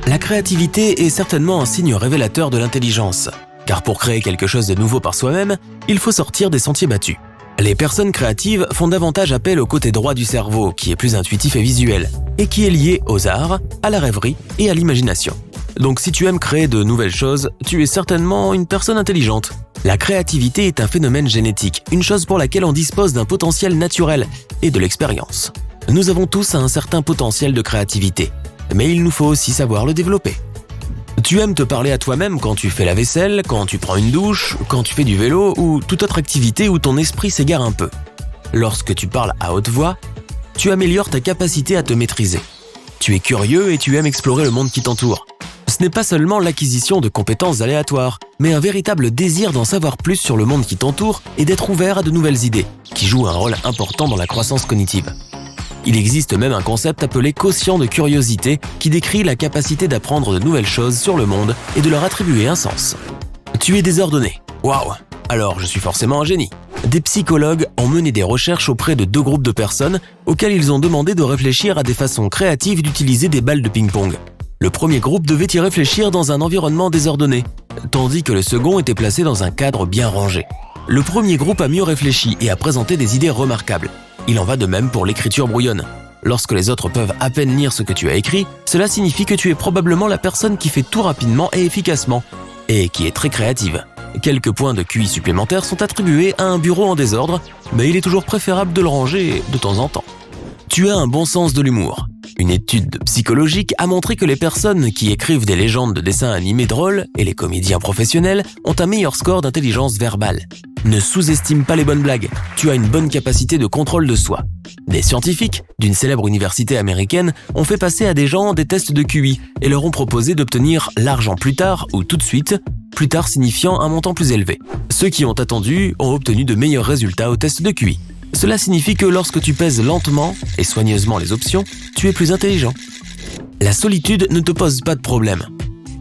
La créativité est certainement un signe révélateur de l'intelligence, car pour créer quelque chose de nouveau par soi-même, il faut sortir des sentiers battus. Les personnes créatives font davantage appel au côté droit du cerveau, qui est plus intuitif et visuel, et qui est lié aux arts, à la rêverie et à l'imagination. Donc si tu aimes créer de nouvelles choses, tu es certainement une personne intelligente. La créativité est un phénomène génétique, une chose pour laquelle on dispose d'un potentiel naturel et de l'expérience. Nous avons tous un certain potentiel de créativité, mais il nous faut aussi savoir le développer. Tu aimes te parler à toi-même quand tu fais la vaisselle, quand tu prends une douche, quand tu fais du vélo ou toute autre activité où ton esprit s'égare un peu. Lorsque tu parles à haute voix, tu améliores ta capacité à te maîtriser. Tu es curieux et tu aimes explorer le monde qui t'entoure. Ce n'est pas seulement l'acquisition de compétences aléatoires, mais un véritable désir d'en savoir plus sur le monde qui t'entoure et d'être ouvert à de nouvelles idées, qui jouent un rôle important dans la croissance cognitive. Il existe même un concept appelé quotient de curiosité qui décrit la capacité d'apprendre de nouvelles choses sur le monde et de leur attribuer un sens. Tu es désordonné. Waouh! Alors je suis forcément un génie. Des psychologues ont mené des recherches auprès de 2 groupes de personnes auxquels ils ont demandé de réfléchir à des façons créatives d'utiliser des balles de ping-pong. Le premier groupe devait y réfléchir dans un environnement désordonné, tandis que le second était placé dans un cadre bien rangé. Le premier groupe a mieux réfléchi et a présenté des idées remarquables. Il en va de même pour l'écriture brouillonne. Lorsque les autres peuvent à peine lire ce que tu as écrit, cela signifie que tu es probablement la personne qui fait tout rapidement et efficacement, et qui est très créative. Quelques points de QI supplémentaires sont attribués à un bureau en désordre, mais il est toujours préférable de le ranger de temps en temps. Tu as un bon sens de l'humour. Une étude psychologique a montré que les personnes qui écrivent des légendes de dessins animés drôles et les comédiens professionnels ont un meilleur score d'intelligence verbale. Ne sous-estime pas les bonnes blagues, tu as une bonne capacité de contrôle de soi. Des scientifiques d'une célèbre université américaine ont fait passer à des gens des tests de QI et leur ont proposé d'obtenir l'argent plus tard ou tout de suite, plus tard signifiant un montant plus élevé. Ceux qui ont attendu ont obtenu de meilleurs résultats au test de QI. Cela signifie que lorsque tu pèses lentement et soigneusement les options, tu es plus intelligent. La solitude ne te pose pas de problème.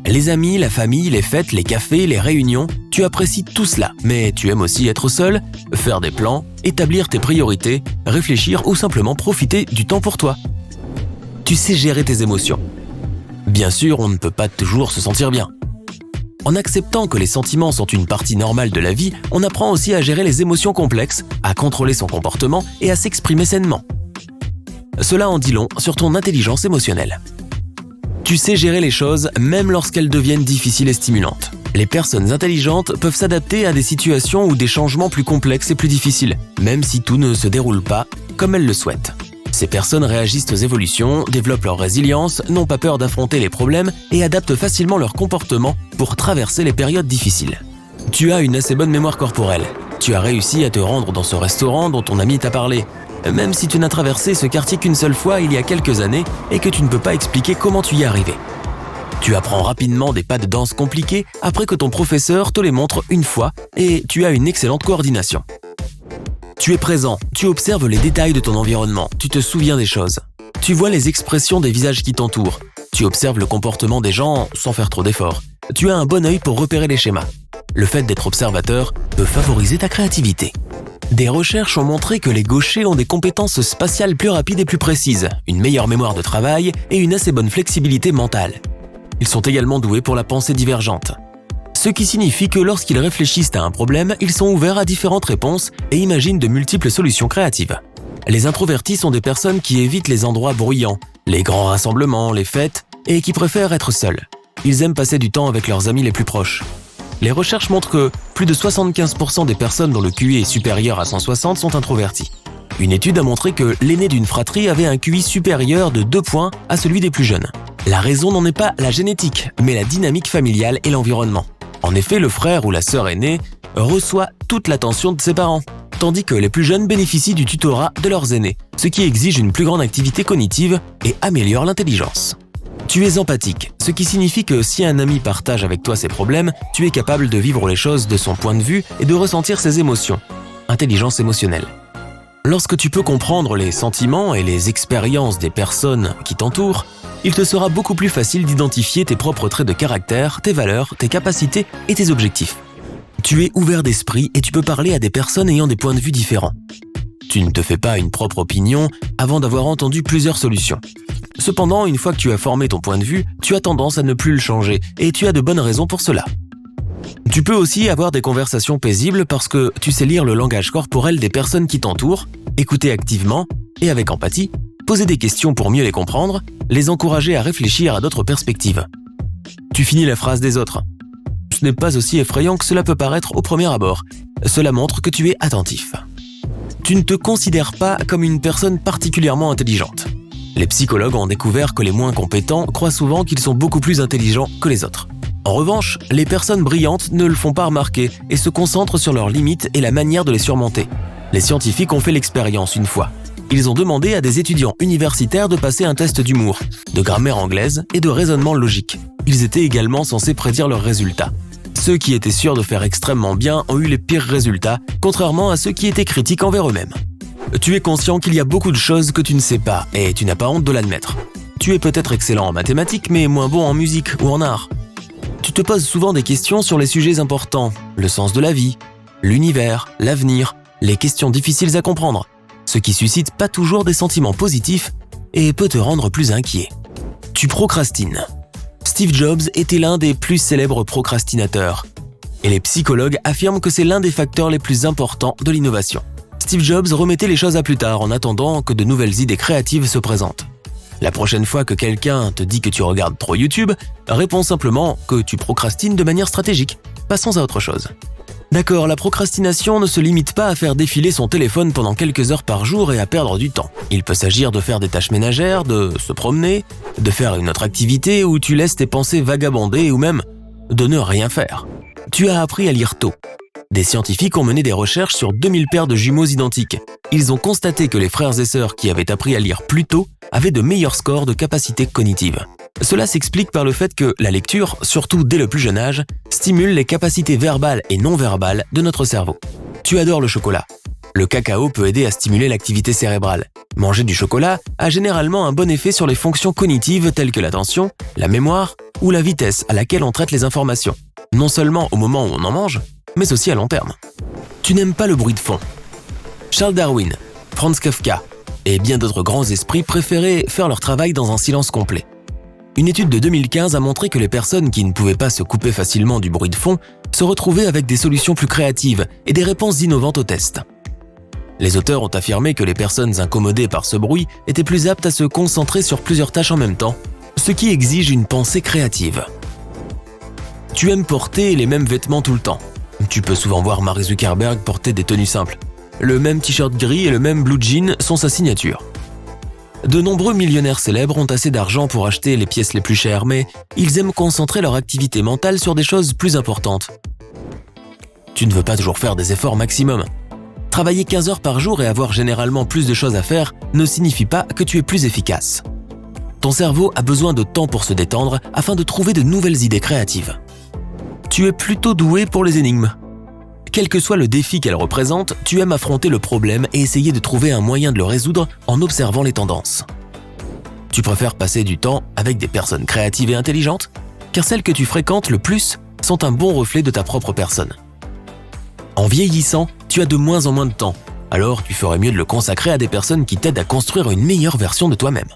Les amis, la famille, les fêtes, les cafés, les réunions, tu apprécies tout cela, mais tu aimes aussi être seul, faire des plans, établir tes priorités, réfléchir ou simplement profiter du temps pour toi. Tu sais gérer tes émotions. Bien sûr, on ne peut pas toujours se sentir bien. En acceptant que les sentiments sont une partie normale de la vie, on apprend aussi à gérer les émotions complexes, à contrôler son comportement et à s'exprimer sainement. Cela en dit long sur ton intelligence émotionnelle. Tu sais gérer les choses même lorsqu'elles deviennent difficiles et stimulantes. Les personnes intelligentes peuvent s'adapter à des situations ou des changements plus complexes et plus difficiles, même si tout ne se déroule pas comme elles le souhaitent. Ces personnes réagissent aux évolutions, développent leur résilience, n'ont pas peur d'affronter les problèmes et adaptent facilement leur comportement pour traverser les périodes difficiles. Tu as une assez bonne mémoire corporelle. Tu as réussi à te rendre dans ce restaurant dont ton ami t'a parlé, même si tu n'as traversé ce quartier qu'une seule fois il y a quelques années et que tu ne peux pas expliquer comment tu y es arrivé. Tu apprends rapidement des pas de danse compliqués après que ton professeur te les montre une fois et tu as une excellente coordination. Tu es présent, tu observes les détails de ton environnement, tu te souviens des choses. Tu vois les expressions des visages qui t'entourent. Tu observes le comportement des gens sans faire trop d'efforts. Tu as un bon œil pour repérer les schémas. Le fait d'être observateur peut favoriser ta créativité. Des recherches ont montré que les gauchers ont des compétences spatiales plus rapides et plus précises, une meilleure mémoire de travail et une assez bonne flexibilité mentale. Ils sont également doués pour la pensée divergente. Ce qui signifie que lorsqu'ils réfléchissent à un problème, ils sont ouverts à différentes réponses et imaginent de multiples solutions créatives. Les introvertis sont des personnes qui évitent les endroits bruyants, les grands rassemblements, les fêtes, et qui préfèrent être seuls. Ils aiment passer du temps avec leurs amis les plus proches. Les recherches montrent que plus de 75% des personnes dont le QI est supérieur à 160 sont introvertis. Une étude a montré que l'aîné d'une fratrie avait un QI supérieur de 2 points à celui des plus jeunes. La raison n'en est pas la génétique, mais la dynamique familiale et l'environnement. En effet, le frère ou la sœur aînée reçoit toute l'attention de ses parents, tandis que les plus jeunes bénéficient du tutorat de leurs aînés, ce qui exige une plus grande activité cognitive et améliore l'intelligence. Tu es empathique, ce qui signifie que si un ami partage avec toi ses problèmes, tu es capable de vivre les choses de son point de vue et de ressentir ses émotions. Intelligence émotionnelle. Lorsque tu peux comprendre les sentiments et les expériences des personnes qui t'entourent, il te sera beaucoup plus facile d'identifier tes propres traits de caractère, tes valeurs, tes capacités et tes objectifs. Tu es ouvert d'esprit et tu peux parler à des personnes ayant des points de vue différents. Tu ne te fais pas une propre opinion avant d'avoir entendu plusieurs solutions. Cependant, une fois que tu as formé ton point de vue, tu as tendance à ne plus le changer et tu as de bonnes raisons pour cela. Tu peux aussi avoir des conversations paisibles parce que tu sais lire le langage corporel des personnes qui t'entourent, écouter activement et avec empathie, poser des questions pour mieux les comprendre, les encourager à réfléchir à d'autres perspectives. Tu finis la phrase des autres. Ce n'est pas aussi effrayant que cela peut paraître au premier abord. Cela montre que tu es attentif. Tu ne te considères pas comme une personne particulièrement intelligente. Les psychologues ont découvert que les moins compétents croient souvent qu'ils sont beaucoup plus intelligents que les autres. En revanche, les personnes brillantes ne le font pas remarquer et se concentrent sur leurs limites et la manière de les surmonter. Les scientifiques ont fait l'expérience une fois. Ils ont demandé à des étudiants universitaires de passer un test d'humour, de grammaire anglaise et de raisonnement logique. Ils étaient également censés prédire leurs résultats. Ceux qui étaient sûrs de faire extrêmement bien ont eu les pires résultats, contrairement à ceux qui étaient critiques envers eux-mêmes. Tu es conscient qu'il y a beaucoup de choses que tu ne sais pas et tu n'as pas honte de l'admettre. Tu es peut-être excellent en mathématiques mais moins bon en musique ou en art. Tu te poses souvent des questions sur les sujets importants, le sens de la vie, l'univers, l'avenir, les questions difficiles à comprendre, ce qui suscite pas toujours des sentiments positifs et peut te rendre plus inquiet. Tu procrastines. Steve Jobs était l'un des plus célèbres procrastinateurs. Et les psychologues affirment que c'est l'un des facteurs les plus importants de l'innovation. Steve Jobs remettait les choses à plus tard en attendant que de nouvelles idées créatives se présentent. La prochaine fois que quelqu'un te dit que tu regardes trop YouTube, réponds simplement que tu procrastines de manière stratégique. Passons à autre chose. D'accord, la procrastination ne se limite pas à faire défiler son téléphone pendant quelques heures par jour et à perdre du temps. Il peut s'agir de faire des tâches ménagères, de se promener, de faire une autre activité où tu laisses tes pensées vagabonder ou même de ne rien faire. Tu as appris à lire tôt. Des scientifiques ont mené des recherches sur 2000 paires de jumeaux identiques. Ils ont constaté que les frères et sœurs qui avaient appris à lire plus tôt avaient de meilleurs scores de capacité cognitive. Cela s'explique par le fait que la lecture, surtout dès le plus jeune âge, stimule les capacités verbales et non verbales de notre cerveau. Tu adores le chocolat. Le cacao peut aider à stimuler l'activité cérébrale. Manger du chocolat a généralement un bon effet sur les fonctions cognitives telles que l'attention, la mémoire ou la vitesse à laquelle on traite les informations. Non seulement au moment où on en mange, mais aussi à long terme. Tu n'aimes pas le bruit de fond. Charles Darwin, Franz Kafka et bien d'autres grands esprits préféraient faire leur travail dans un silence complet. Une étude de 2015 a montré que les personnes qui ne pouvaient pas se couper facilement du bruit de fond se retrouvaient avec des solutions plus créatives et des réponses innovantes aux tests. Les auteurs ont affirmé que les personnes incommodées par ce bruit étaient plus aptes à se concentrer sur plusieurs tâches en même temps, ce qui exige une pensée créative. Tu aimes porter les mêmes vêtements tout le temps. Tu peux souvent voir Mark Zuckerberg porter des tenues simples. Le même t-shirt gris et le même blue jean sont sa signature. De nombreux millionnaires célèbres ont assez d'argent pour acheter les pièces les plus chères, mais ils aiment concentrer leur activité mentale sur des choses plus importantes. Tu ne veux pas toujours faire des efforts maximum. Travailler 15 heures par jour et avoir généralement plus de choses à faire ne signifie pas que tu es plus efficace. Ton cerveau a besoin de temps pour se détendre afin de trouver de nouvelles idées créatives. Tu es plutôt doué pour les énigmes. Quel que soit le défi qu'elles représentent, tu aimes affronter le problème et essayer de trouver un moyen de le résoudre en observant les tendances. Tu préfères passer du temps avec des personnes créatives et intelligentes, car celles que tu fréquentes le plus sont un bon reflet de ta propre personne. En vieillissant, tu as de moins en moins de temps, alors tu ferais mieux de le consacrer à des personnes qui t'aident à construire une meilleure version de toi-même.